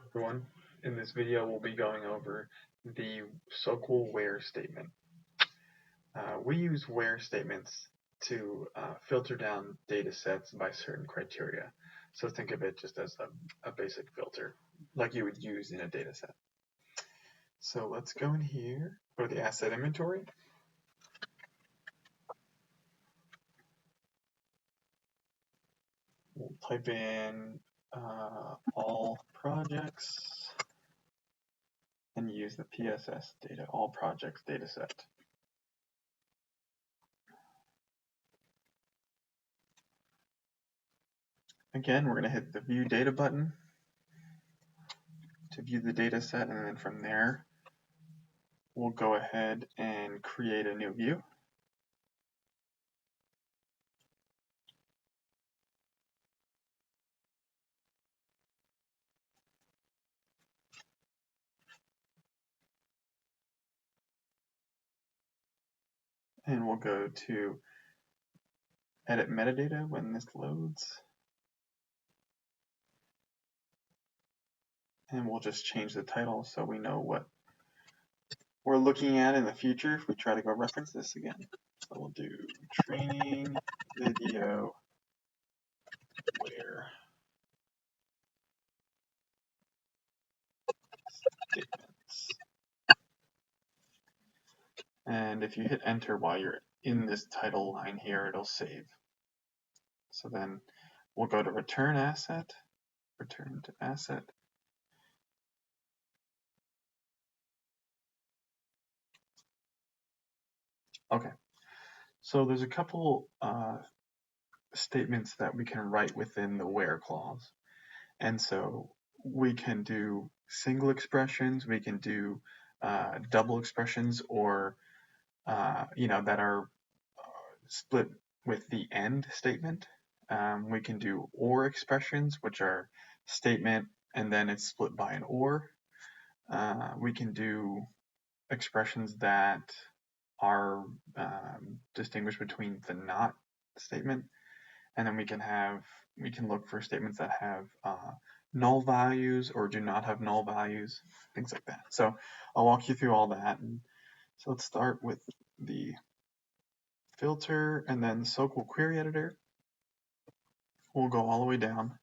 everyone. In this video, we'll be going over the SoQL where statement. We use where statements to filter down data sets by certain criteria. So think of it just as a basic filter, like you would use in a data set. So let's go in here, go to the asset inventory. We'll type in all projects and use the PSS data, all projects data set. Again, we're going to hit the View Data button to view the data set, and then from there, we'll go ahead and create a new view. And we'll go to Edit Metadata when this loads. And we'll just change the title so we know what we're looking at in the future if we try to go reference this again. So we'll do training video where statements. And if you hit enter while you're in this title line here, it'll save. So then we'll go to return asset, return to asset. Okay, so there's a couple statements that we can write within the where clause. And so we can do single expressions, we can do double expressions, or that are split with the end statement. We can do or expressions, which are statement and then it's split by an or. We can do expressions that are distinguished between the not statement, and then we can look for statements that have null values or do not have null values, things like that. So I'll walk you through all that. And so let's start with the filter and then SoQL query editor. We'll go all the way down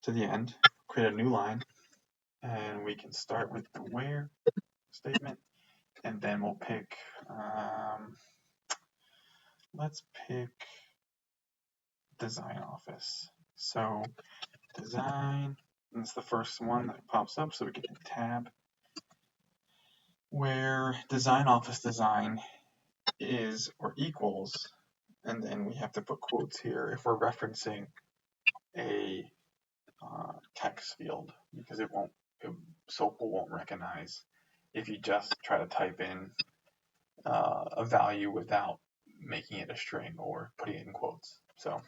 to the end, create a new line, and we can start with the where statement, and then we'll pick, let's pick design office. So design, and it's the first one that pops up, so we can hit tab, where design office design is or equals, and then we have to put quotes here if we're referencing a text field, because SoQL won't recognize if you just try to type in a value without making it a string or putting it in quotes. So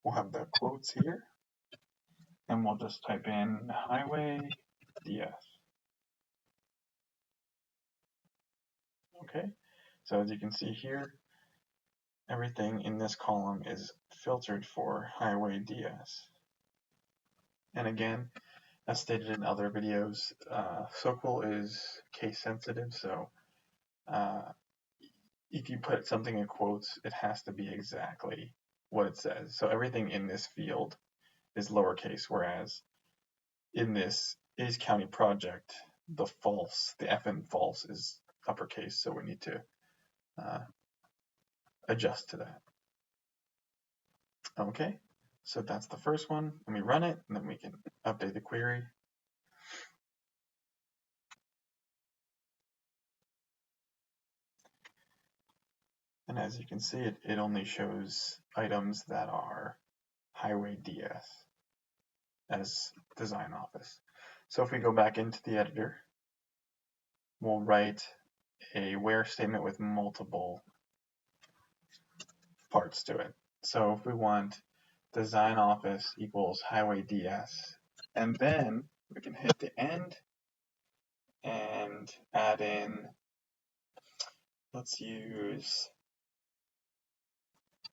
we'll have the quotes here, and we'll just type in highway DS. Okay, so as you can see here, everything in this column is filtered for highway DS. And again, as stated in other videos, SoQL is case sensitive, so if you put something in quotes, it has to be exactly what it says. So everything in this field is lowercase, whereas in this is county project, the FN false is uppercase, so we need to adjust to that. Okay, so that's the first one. Let me run it, and then we can update the query. And as you can see, it only shows items that are highway DS as design office. So if we go back into the editor, we'll write a where statement with multiple parts to it. So if we want design office equals highway DS, and then we can hit the end and add in, let's use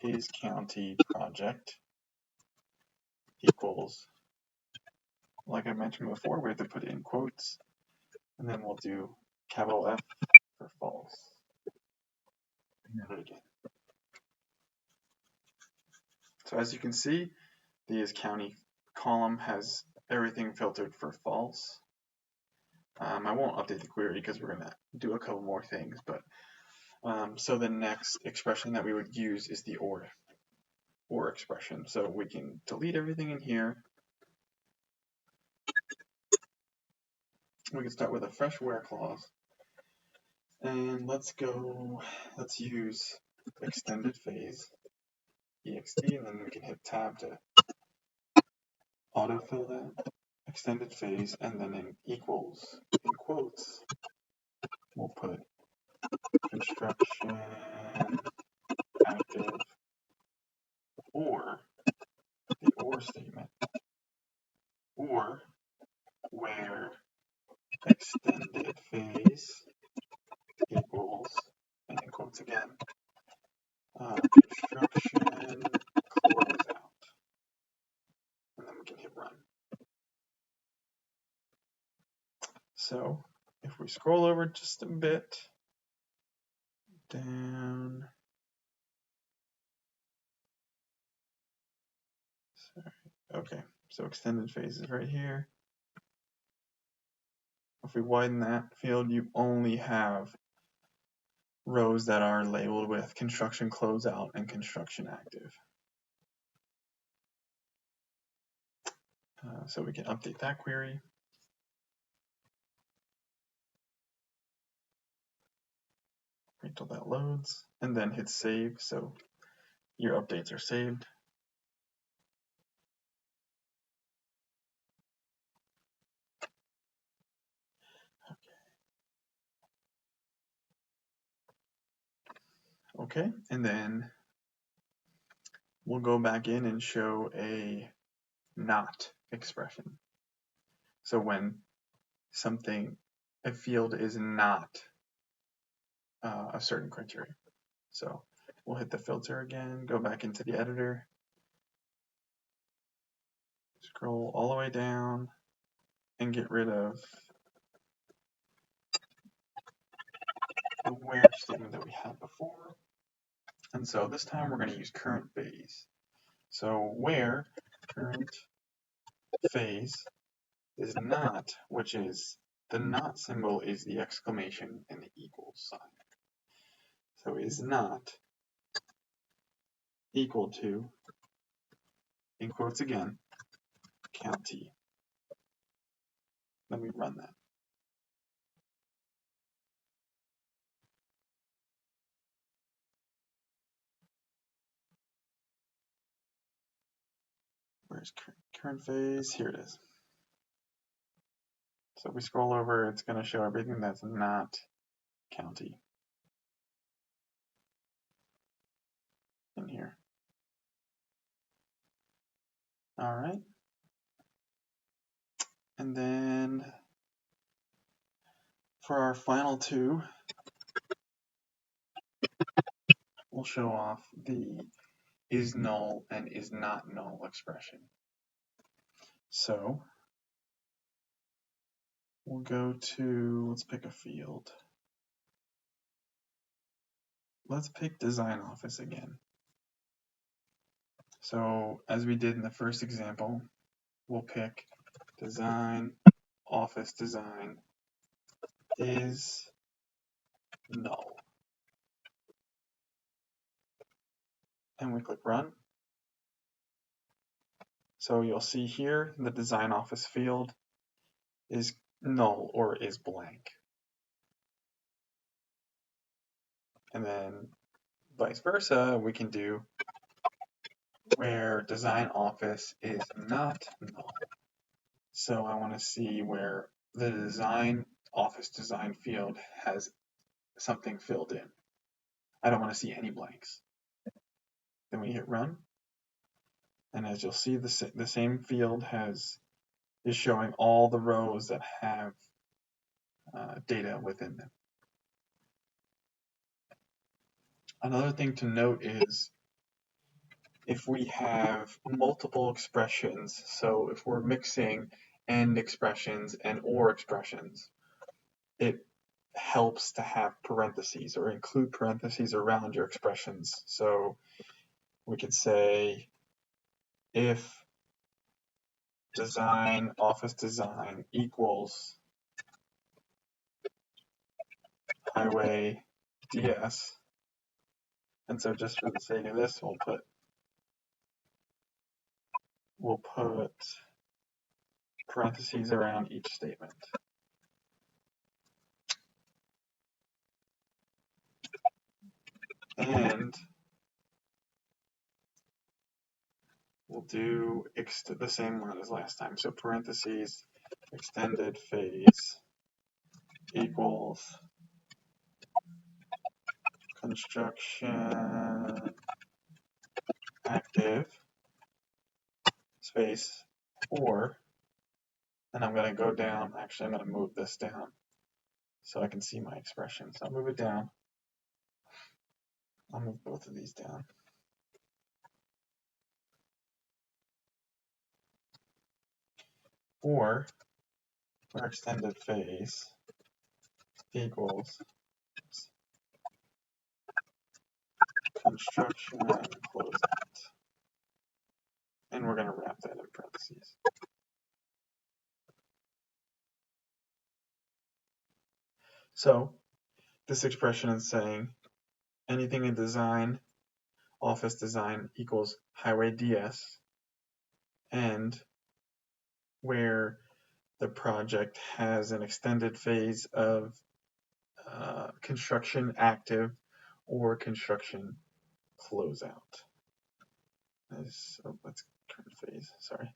is county project equals like I mentioned before, we have to put it in quotes, and then we'll do capital F for false. And then again. So as you can see, the is county column has everything filtered for false. I won't update the query because we're going to do a couple more things, but so the next expression that we would use is the or expression. So we can delete everything in here. We can start with a fresh where clause. And let's use extended phase, ext, and then we can hit tab to autofill that extended phase, and then in equals, in quotes, we'll put construction active or the or statement, or where extended phase equals, and in quotes again, construction closeout. And then we can hit run. So if we scroll over just a bit down, sorry, okay, so extended phase is right here. If we widen that field, you only have rows that are labeled with construction closeout and construction active. So we can update that query. Wait until that loads, and then hit save, so your updates are saved. Okay, and then we'll go back in and show a not expression. So when a field is not a certain criteria. So we'll hit the filter again, go back into the editor, scroll all the way down, and get rid of the where statement that we had before. And so this time we're going to use current phase. So where current phase is not, which is the not symbol is the exclamation and the equals sign. So is not equal to, in quotes again, county. Let me run that. Where's current phase? Here it is. So if we scroll over, it's going to show everything that's not county in here. All right. And then for our final two, we'll show off the is null and is not null expression. So we'll go to, let's pick a field. Let's pick design office again. So as we did in the first example, we'll pick design office design is null. And we click run. So you'll see here the design office field is null or is blank. And then vice versa, we can do where design office is not null. So I want to see where the design office design field has something filled in. I don't want to see any blanks. Then we hit run. And as you'll see, the same field is showing all the rows that have data within them. Another thing to note is if we have multiple expressions, so if we're mixing and expressions and or expressions, it helps to have parentheses or include parentheses around your expressions. So we could say if design, office design equals highway DS. And so just for the sake of this, we'll put parentheses around each statement. And we'll do the same one as last time. So parentheses extended phase equals construction active space or, and I'm going to go down. Actually, I'm going to move this down so I can see my expression. So I'll move it down. I'll move both of these down. Or our extended phase equals construction closeout. And we're going to wrap that in parentheses. So this expression is saying anything in design, office design equals highway DS, and where the project has an extended phase of construction active or construction closeout. Let's current phase, sorry.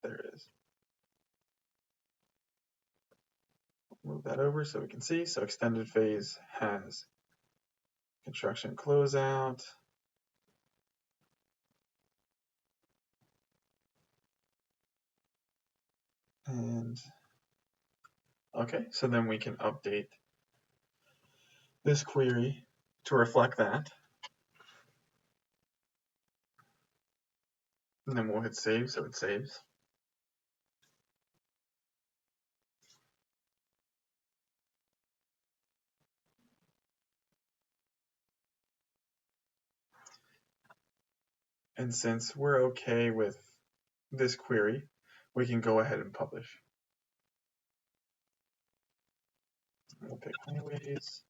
There it is. Move that over so we can see. So extended phase has construction closeout. And okay, so then we can update this query to reflect that. And then we'll hit save, so it saves. And since we're okay with this query, we can go ahead and publish. We'll pick highways.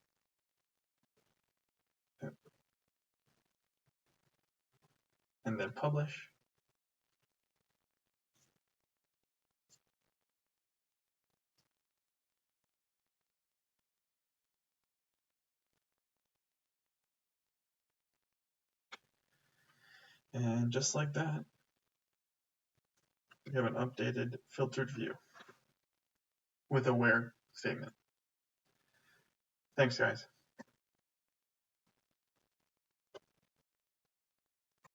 And then publish. And just like that, we have an updated filtered view with a where statement. Thanks, guys.